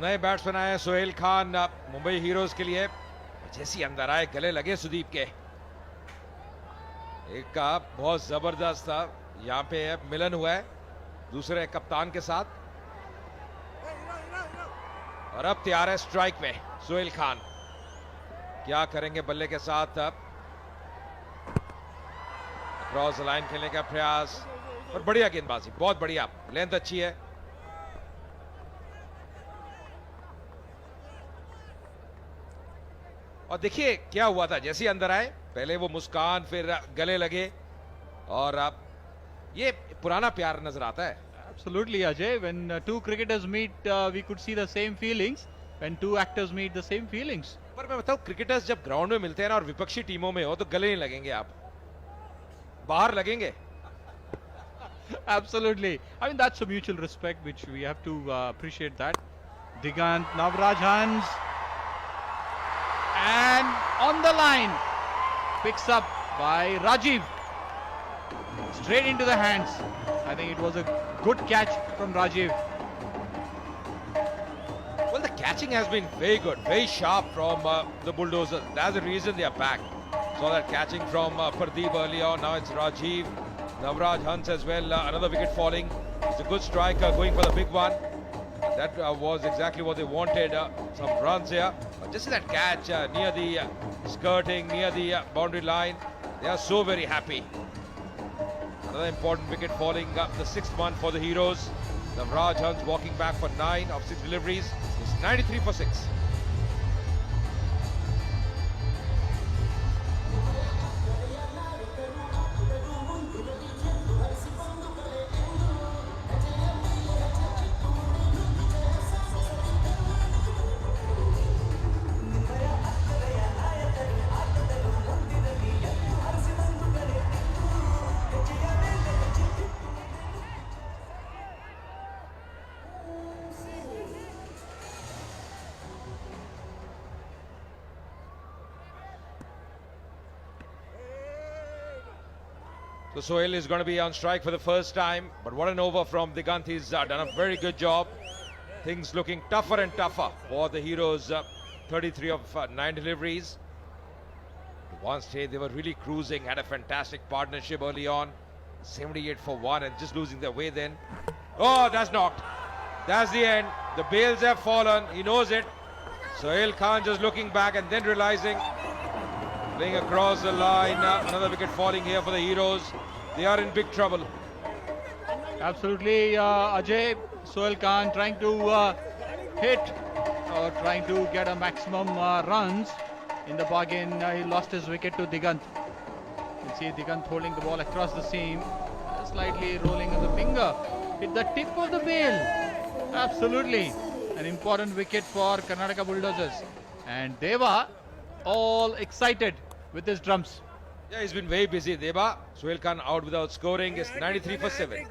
नए बैट्समैन आए सोहेल खान मुंबई हीरोज के लिए। जैसी अंदर आए गले लगे सुदीप के। एक का बहुत जबरदस्त था, यहाँ पे मिलन हुआ है दूसरे कप्तान के साथ। और अब तैयार है स्ट्राइक में सोहेल खान। क्या करेंगे बल्ले के साथ? अब क्रॉस लाइन खेलने का प्रयास और बढ़िया गेंदबाजी, बहुत बढ़िया, लेंथ अच्छी है। और देखिए क्या हुआ था, जैसे अंदर आए पहले वो मुस्कान, फिर गले लगे। और अब ये पुराना प्यार नजर आता है। Absolutely, Ajay. When two cricketers meet, we could see the same feelings. When two actors meet, the same feelings. पर मैं बताऊं, क्रिकेटर्स जब ग्राउंड में मिलते हैं ना और विपक्षी टीमों में हो तो गले नहीं लगेंगे, आप बाहर लगेंगे। Absolutely. I mean, that's a mutual respect which we have to appreciate that. Digant, Navraj Hans. And on the line. Picks up by Rajiv. Straight into the hands. I think it was a good catch from Rajiv. Well, the catching has been very good, very sharp from the Bulldozers. That's the reason they are back. Saw that catching from Pardeep earlier on. Now it's Rajiv. Navraj Hans as well. Another wicket falling. It's a good striker going for the big one. That was exactly what they wanted. Some runs here. But just that catch near the skirting, near the boundary line. They are so very happy. Another important wicket falling up, the sixth one for the Heroes. Navraj Hans walking back for 9 of 6 deliveries. It's 93 for 6. So Sohail is going to be on strike for the first time, but what an over from Digant. He's done a very good job. Things looking tougher and tougher for the Heroes. 33 of 9 deliveries. At one stage they were really cruising, had a fantastic partnership early on. 78 for 1 and just losing their way then. Oh, that's knocked. That's the end. The bails have fallen. He knows it. Sohail Khan just looking back and then realizing. Playing across the line, another wicket falling here for the Heroes. They are in big trouble. Absolutely, Ajay. Sohail Khan trying to hit or trying to get a maximum runs. In the bargain, he lost his wicket to Digant. You see Digant holding the ball across the seam, slightly rolling on the finger. Hit the tip of the bail. Absolutely, an important wicket for Karnataka Bulldozers. And Deva all excited with his drums. Yeah, he's been very busy, Deba. Sohail Khan out without scoring. It's 93 for 7.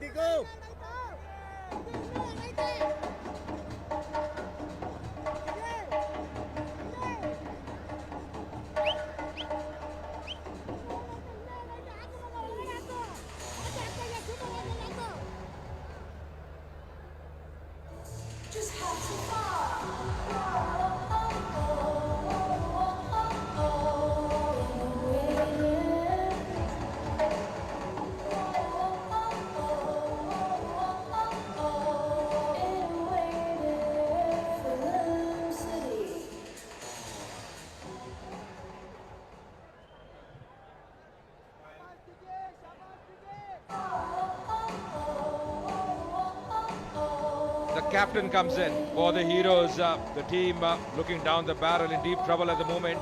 The captain comes in for the Heroes. The team looking down the barrel in deep trouble at the moment.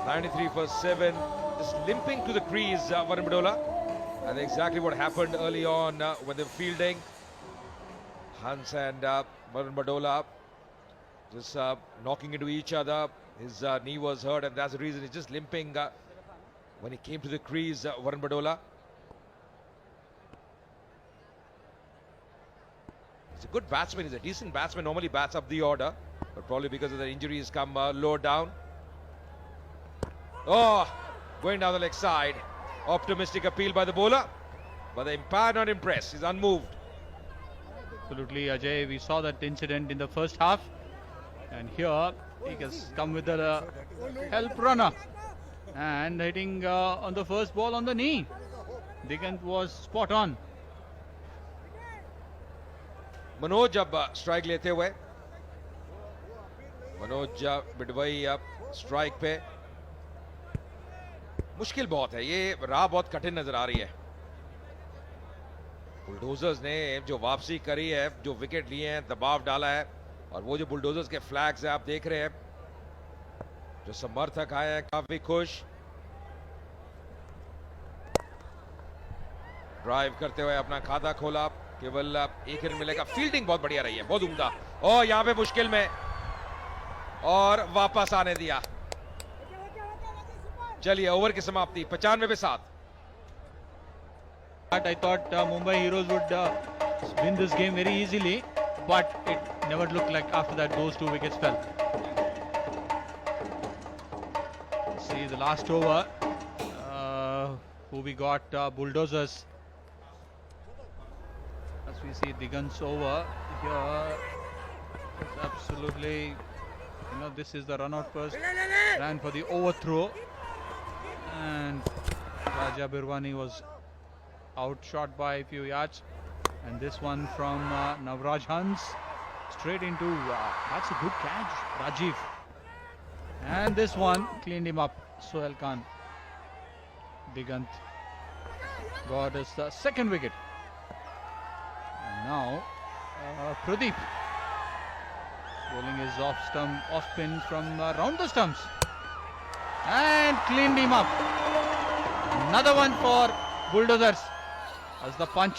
93 for 7. Just limping to the crease, Varun Badola. And exactly what happened early on when they were fielding. Hans and Varun Badola just knocking into each other. His knee was hurt and that's the reason he's just limping when he came to the crease, Varun Badola. He's a good batsman, he's a decent batsman, normally bats up the order, but probably because of the injuries come low down. Oh, going down the leg side. Optimistic appeal by the bowler, but the umpire not impressed, he's unmoved. Absolutely, Ajay. We saw that incident in the first half And here he has come with the help runner and hitting on the first ball on the knee. Digant was spot on. Manoj अब strike लेते हुए, मनोज बिडवई अब strike पे. मुश्किल बहुत है, ये राह बहुत कठिन नजर आ रही है. बुलडोजर्स ने जो वापसी करी है, जो विकेट लिए हैं, दबाव डाला है, और वो जो बुलडोजर्स के फ्लैग्स हैं आप देख रहे हैं, जो समर्थक आए हैं काफी खुश. ड्राइव करते हुए अपना खाता खोला, केवल एक रन मिलेगा. फील्डिंग बहुत बढ़िया रही है, बहुत उम्दा. और यहां पे मुश्किल में, और वापस आने दिया. चलिए ओवर की समाप्ति 95 पे 7. I thought Mumbai Heroes would win this game very easily, but it never looked like after that those 2 wickets fell. See the last over, who we got, Bulldozers. As we see Digant's over here, it's absolutely, this is the run out first, ran for the overthrow, and Raja Birwani was outshot by a few yards. And this one from Navraj Hans straight into, that's a good catch, Rajiv. And this one cleaned him up, Sohail Khan. Digant got his second wicket. And now Pradeep bowling his off spin from round the stumps and cleaned him up. Another one for Bulldozers as the punch,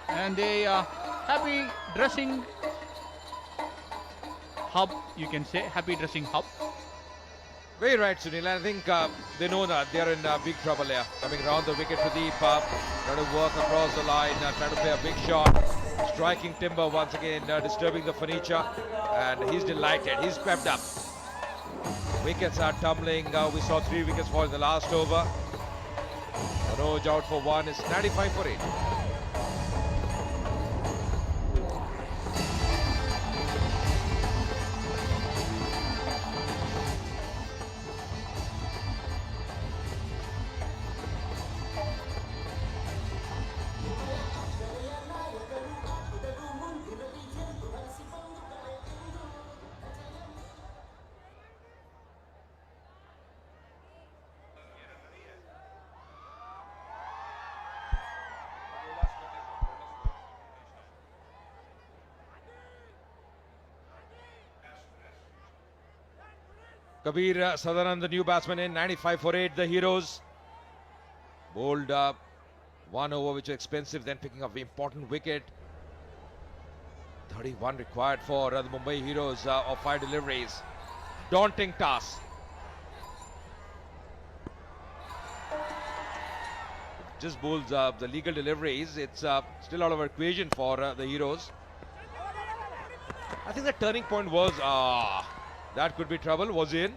and they happy dressing hub, you can say, happy dressing hub. Very right, Sunil. I think they know that they are in big trouble here. Coming round the wicket, Pradeep trying to work across the line, trying to play a big shot, striking timber once again, disturbing the furniture, and he's delighted. He's pepped up. Wickets are tumbling. We saw 3 wickets fall in the last over. Manoj out for 1. It's 95 for 8. Kabir Sadanand, the new batsman, in 95 for 8. The Heroes bowled 1 over, which is expensive, then picking up the important wicket. 31 required for the Mumbai Heroes of 5 deliveries. Daunting task. Just bowls the legal deliveries. It's still out of equation for the Heroes. I think the turning point was that could be trouble. Was in.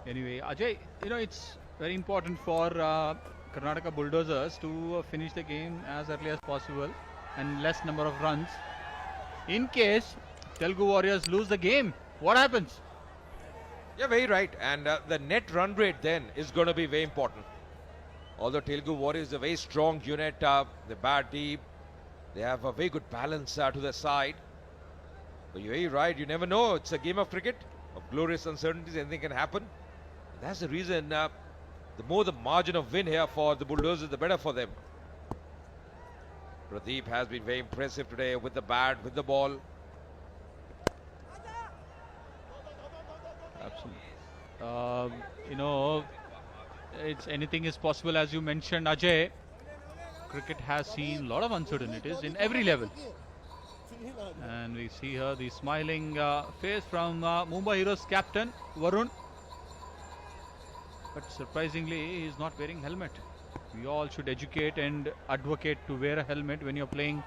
Anyway, Ajay, it's very important for Karnataka Bulldozers to finish the game as early as possible and less number of runs. In case Telugu Warriors lose the game, what happens? Yeah, very right. And the net run rate then is going to be very important. Although Telugu Warriors is a very strong unit, they bat deep, they have a very good balance to their side. But you're very right, you never know. It's a game of cricket, of glorious uncertainties, anything can happen. That's the reason, the more the margin of win here for the Bulldozers, the better for them. Pradeep has been very impressive today with the bat, with the ball. Absolutely. It's anything is possible, as you mentioned, Ajay. Cricket has seen a lot of uncertainties in every level. And we see here the smiling face from Mumbai Heroes captain Varun. But surprisingly, he is not wearing helmet. We all should educate and advocate to wear a helmet when you're playing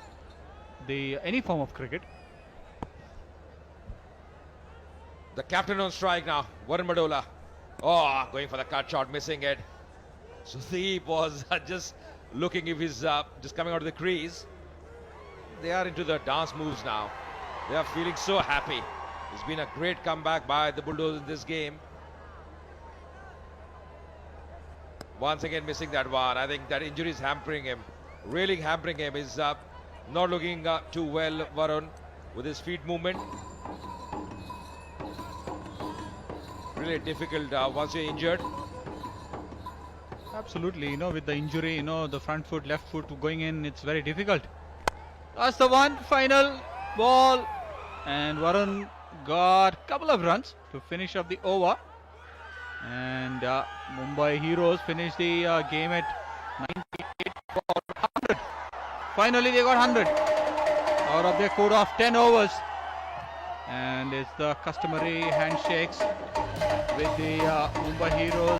any form of cricket. The captain on strike now, Varun Madola. Oh, going for the cut shot, missing it. Sudeep was just looking if he's just coming out of the crease. They are into the dance moves now. They are feeling so happy. It's been a great comeback by the Bulldogs in this game. Once again missing that one. I think that injury is hampering him. Really hampering him. He's not looking too well, Varun, with his feet movement. Really difficult once you're injured. Absolutely, with the injury, the front foot, left foot going in, it's very difficult. That's the one final ball, and Varun got a couple of runs to finish up the over. And Mumbai Heroes finished the game at 98 for 100. Finally, they got 100 out of their quota of 10 overs. And it's the customary handshakes with the Mumbai Heroes.